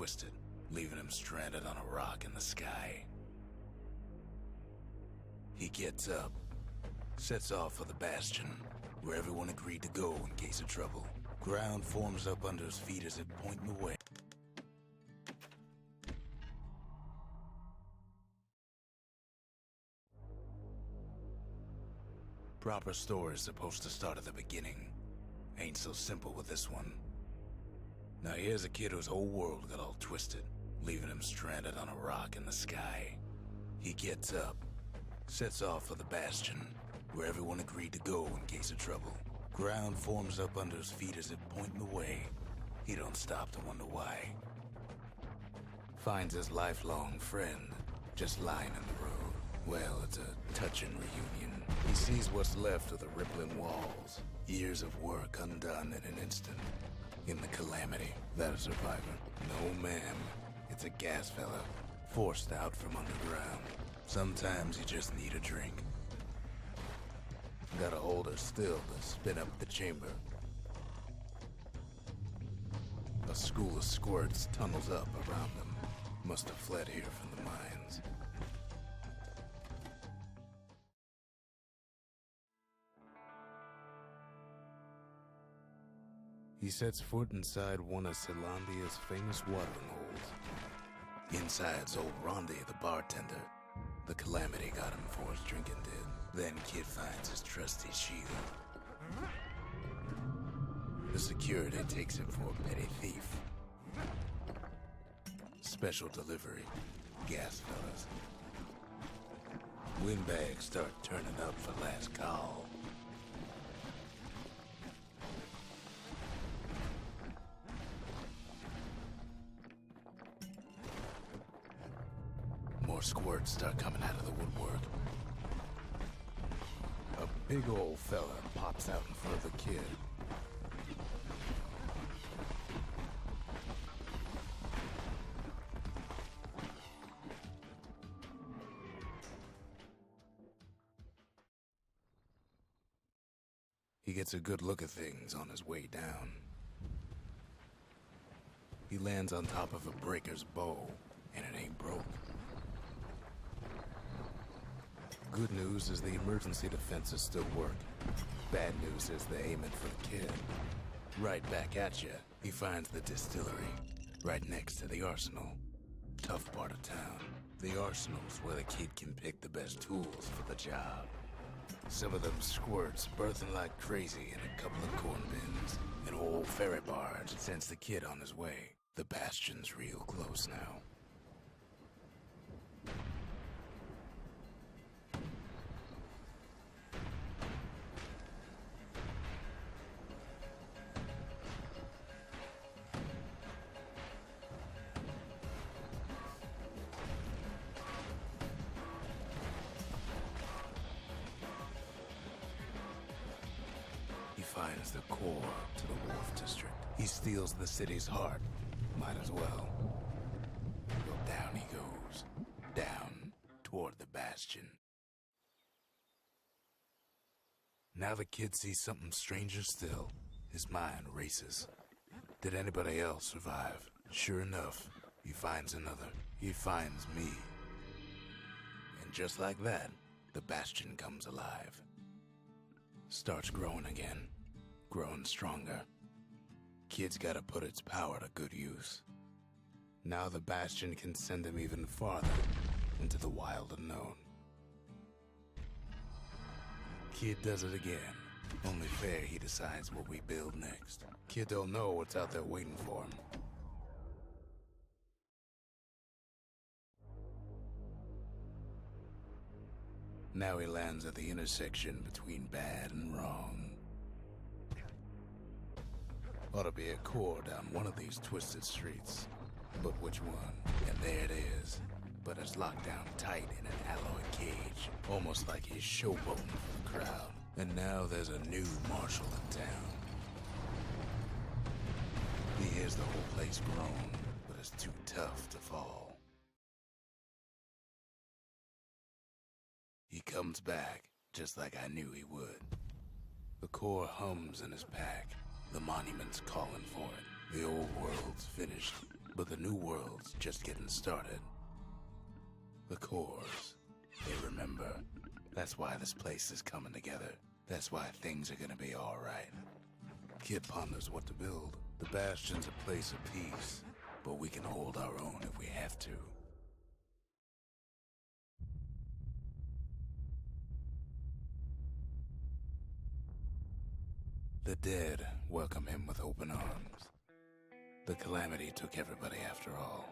twisted, leaving him stranded on a rock in the sky. He gets up, sets off for the Bastion, where everyone agreed to go in case of trouble. Ground forms up under his feet as it pointing the way. Proper story is supposed to start at the beginning. Ain't so simple with this one. Now here's a kid whose whole world got all twisted, leaving him stranded on a rock in the sky. He gets up, sets off for the Bastion, where everyone agreed to go in case of trouble. Ground forms up under his feet as it pointing the way. He don't stop to wonder why. Finds his lifelong friend just lying in the road. Well, it's a touching reunion. He sees what's left of the rippling walls. Years of work undone in an instant. In the calamity, that a survivor? No, ma'am. It's a gas fella, forced out from underground. Sometimes you just need a drink. Gotta hold her still to spin up the chamber. A school of squirts tunnels up around them. Must have fled here from the mines. He sets foot inside one of Celandia's famous watering holes. Inside's old Rondi, the bartender. The calamity got him before his drinking did. Then Kid finds his trusty shield. The security takes him for a petty thief. Special delivery. Gas fellas. Windbags start turning up for last call. More squirts start coming out of the woodwork. A big old fella pops out in front of the kid. He gets a good look at things on his way down. He lands on top of a breaker's bow, and it ain't broke. Good news is the emergency defenses still work. Bad news is they're aiming for the kid. Right back at you, he finds the distillery, right next to the arsenal. Tough part of town. The arsenal's where the kid can pick the best tools for the job. Some of them squirts birthing like crazy in a couple of corn bins. An old ferry barge sends the kid on his way. The Bastion's real close now. Finds the core to the Wharf District. He steals the city's heart. Might as well. Well, down he goes. Down toward the Bastion. Now the kid sees something stranger still. His mind races. Did anybody else survive? Sure enough, he finds another. He finds me. And just like that, the Bastion comes alive. Starts growing again. Growing stronger. Kid's gotta put its power to good use. Now the Bastion can send him even farther into the wild unknown. Kid does it again. Only fair he decides what we build next. Kid don't know what's out there waiting for him. Now he lands at the intersection between bad and wrong. Ought to be a core down one of these twisted streets. But which one? And there it is. But it's locked down tight in an alloy cage. Almost like he's showboating for the crowd. And now there's a new marshal in town. He hears the whole place groan, but it's too tough to fall. He comes back, just like I knew he would. The core hums in his pack. The monument's calling for it. The old world's finished. But the new world's just getting started. The cores, they remember. That's why this place is coming together. That's why things are gonna be alright. Kid ponders what to build. The Bastion's a place of peace, but we can hold our own if we have to. The dead welcome him with open arms. The calamity took everybody after all.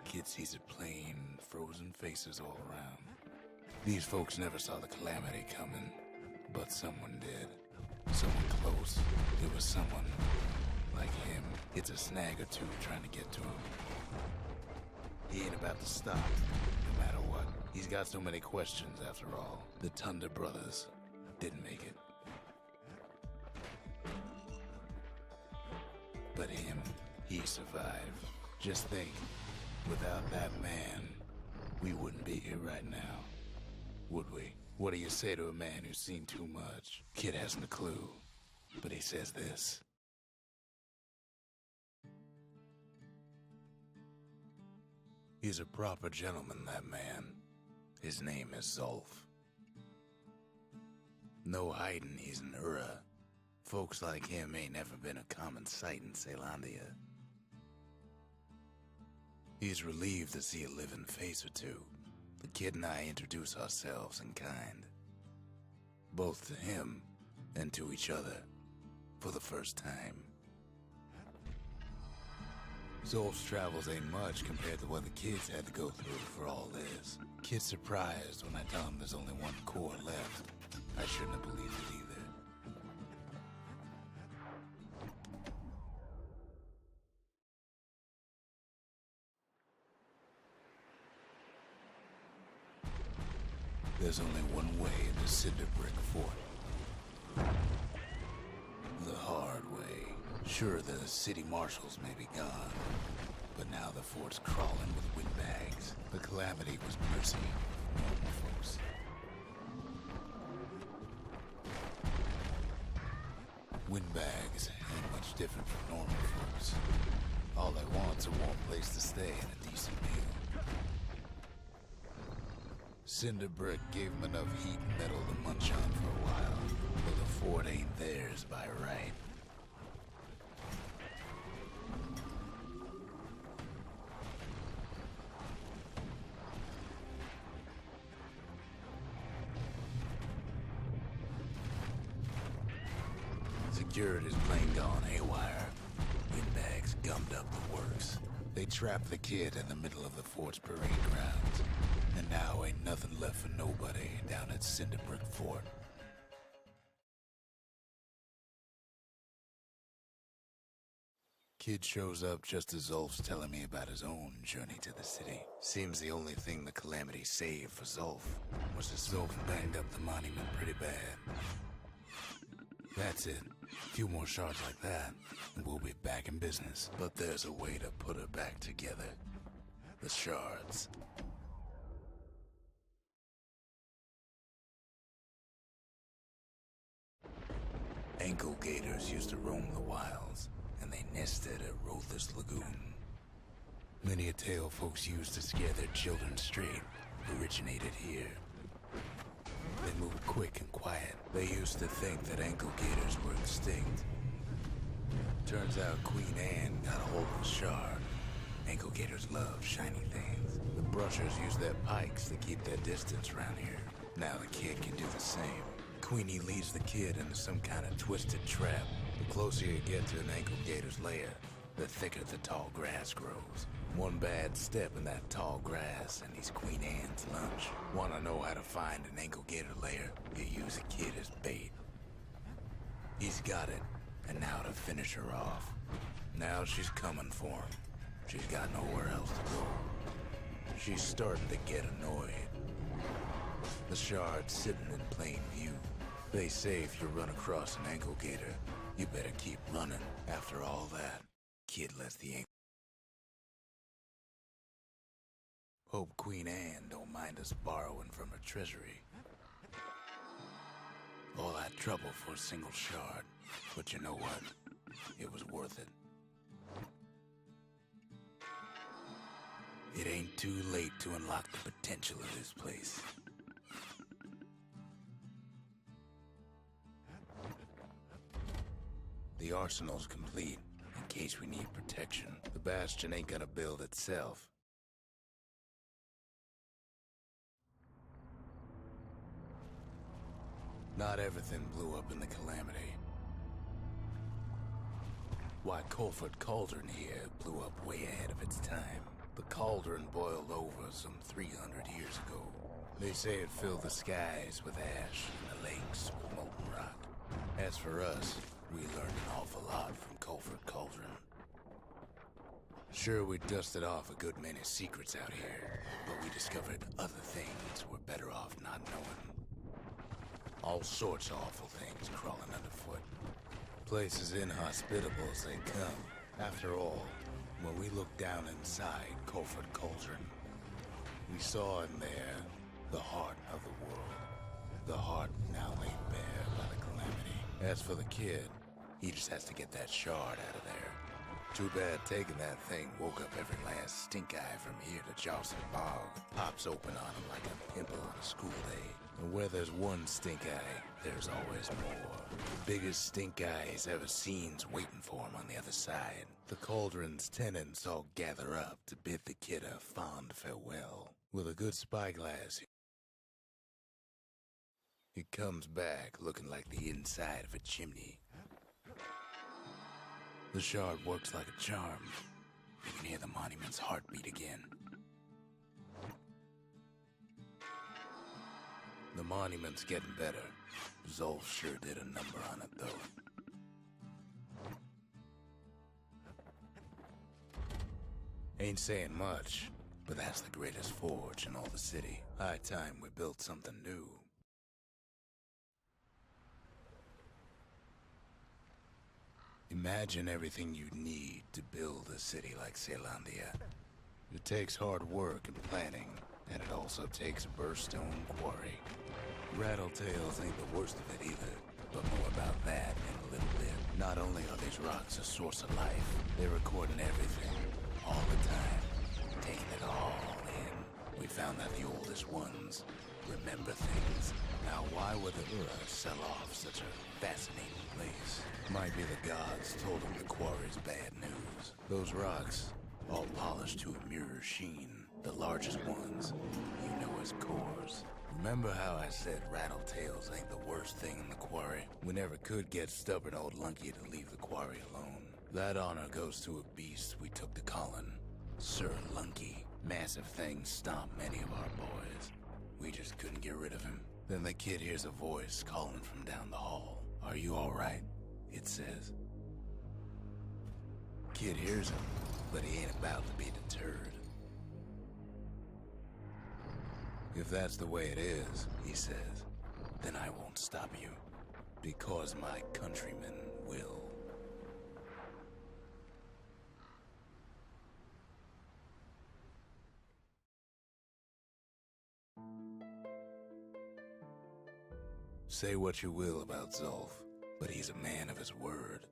Kid sees it plain, frozen faces all around. These folks never saw the calamity coming, but someone did. Someone close. It was someone like him. It's a snag or two trying to get to him. He ain't about to stop, no matter what. He's got so many questions after all. The Thunder brothers didn't make it. But him, he survived. Just think, without that man, we wouldn't be here right now, would we? What do you say to a man who's seen too much? Kid hasn't a clue, but he says this. He's a proper gentleman, that man. His name is Zolf. No hiding he's an Ura. Folks like him ain't never been a common sight in Caelondia. He's relieved to see a living face or two. The kid and I introduce ourselves in kind. Both to him and to each other for the first time. Zolf's travels ain't much compared to what the kids had to go through for all this. Kid's surprised when I tell him there's only one core left. I shouldn't have believed it either. There's only one way into Cinder Brick Fort. The hard way. Sure, the city marshals may be gone, but now the fort's crawling with windbags. The calamity was mercy for normal folks. Windbags ain't much different from normal folks. All they want's a warm place to stay and a decent meal. Cinder Brick gave them enough heat and metal to munch on for a while, but the fort ain't theirs by right. Security's plain gone haywire. Windbags gummed up the works. They trapped the kid in the middle of the fort's parade grounds. And now ain't nothing left for nobody down at Cinder Brick Fort. Kid shows up just as Zolf's telling me about his own journey to the city. Seems the only thing the calamity saved for Zolf was that Zolf banged up the monument pretty bad. That's it. A few more shards like that, and we'll be back in business. But there's a way to put her back together. The shards. Ankle gators used to roam the wilds, and they nested at Rothus Lagoon. Many a tale folks used to scare their children straight originated here. They moved quick and quiet. They used to think that ankle gators were extinct. Turns out Queen Anne got a hold of a shard. Ankle gators love shiny things. The brushers use their pikes to keep their distance around here. Now the kid can do the same. Queenie leads the kid into some kind of twisted trap. The closer you get to an ankle gator's lair, the thicker the tall grass grows. One bad step in that tall grass and he's Queen Anne's lunch. Wanna know how to find an ankle gator lair? You use a kid as bait. He's got it, and now to finish her off. Now she's coming for him. She's got nowhere else to go. She's starting to get annoyed. The shard's sitting in plain view. They say if you run across an ankle gator, you better keep running. After all that, kid lets the ankle. Hope Queen Anne don't mind us borrowing from her treasury. All that trouble for a single shard. But you know what? It was worth it. It ain't too late to unlock the potential of this place. The arsenal's complete, in case we need protection. The Bastion ain't gonna build itself. Not everything blew up in the Calamity. Why, Colford Cauldron here blew up way ahead of its time. The cauldron boiled over some 300 years ago. They say it filled the skies with ash and the lakes with molten rock. As for us, we learned an awful lot from Colford Cauldron. Sure, we dusted off a good many secrets out here, but we discovered other things we're better off not knowing. All sorts of awful things crawling underfoot. Places inhospitable as they come. After all, when we looked down inside Colford Cauldron, we saw in there the heart of the world. The heart now laid bare by the Calamity. As for the kid, he just has to get that shard out of there. Too bad taking that thing woke up every last stink eye from here to Jawson Bog. Pops open on him like a pimple on a school day. And where there's one stink eye, there's always more. The biggest stink eye he's ever seen's waiting for him on the other side. The cauldron's tenants all gather up to bid the kid a fond farewell. With a good spyglass, he comes back looking like the inside of a chimney. The shard works like a charm. You can hear the monument's heartbeat again. The monument's getting better. Zolf sure did a number on it, though. Ain't saying much, but that's the greatest forge in all the city. High time we built something new. Imagine everything you'd need to build a city like Caelondia. It takes hard work and planning, and it also takes a burstone quarry. Rattletails ain't the worst of it either, but more about that in a little bit. Not only are these rocks a source of life, they're recording everything, all the time, taking it all in. We found that the oldest ones remember things. Now why would the Ura sell off such a fascinating place? Might be the gods told them the quarry's bad news. Those rocks, all polished to a mirror sheen, the largest ones, you know as cores. Remember how I said Rattletails ain't the worst thing in the quarry? We never could get stubborn old Lunky to leave the quarry alone. That honor goes to a beast we took to Colin, Sir Lunky. Massive things stomped many of our boys. We just couldn't get rid of him. Then the kid hears a voice calling from down the hall. Are you all right? It says. Kid hears him, but he ain't about to be deterred. If that's the way it is, he says, then I won't stop you, because my countrymen will. Say what you will about Zolf, but he's a man of his word.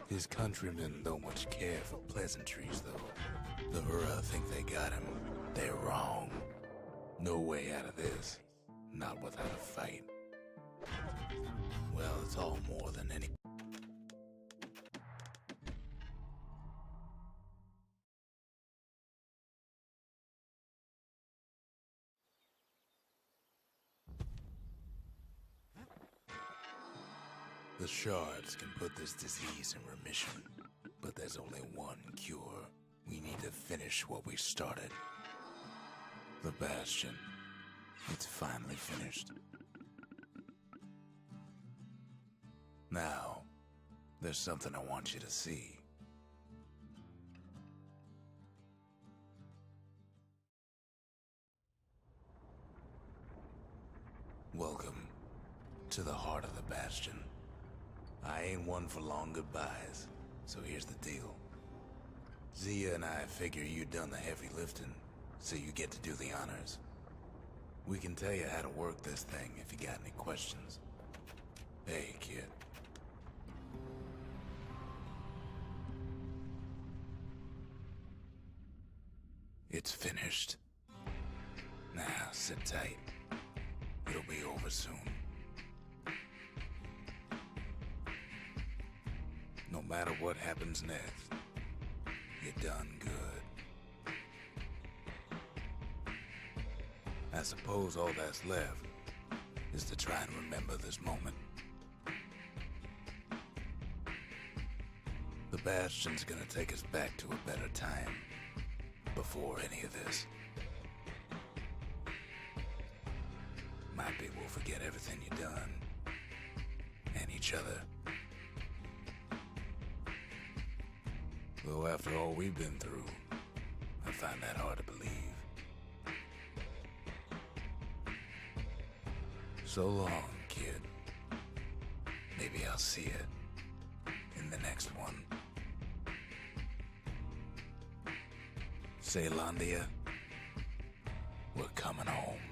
His countrymen don't much care for pleasantries, though. The Hura think they got him. They're wrong. No way out of this. Not without a fight. Well, it's all more than any... The shards can put this disease in remission, but there's only one cure. We need to finish what we started. The Bastion. It's finally finished. Now, there's something I want you to see. Welcome to the heart of the Bastion. I ain't one for long goodbyes, so here's the deal. Zia and I figure you done the heavy lifting, so you get to do the honors. We can tell you how to work this thing if you got any questions. Hey, kid. It's finished. Now, sit tight. It'll be over soon. No matter what happens next, you're done good. I suppose all that's left is to try and remember this moment. The Bastion's gonna take us back to a better time before any of this. Might be we'll forget everything you've done and each other. Though after all we've been through, I find that hard to believe. So long, kid. Maybe I'll see you in the next one. Saylandia, we're coming home.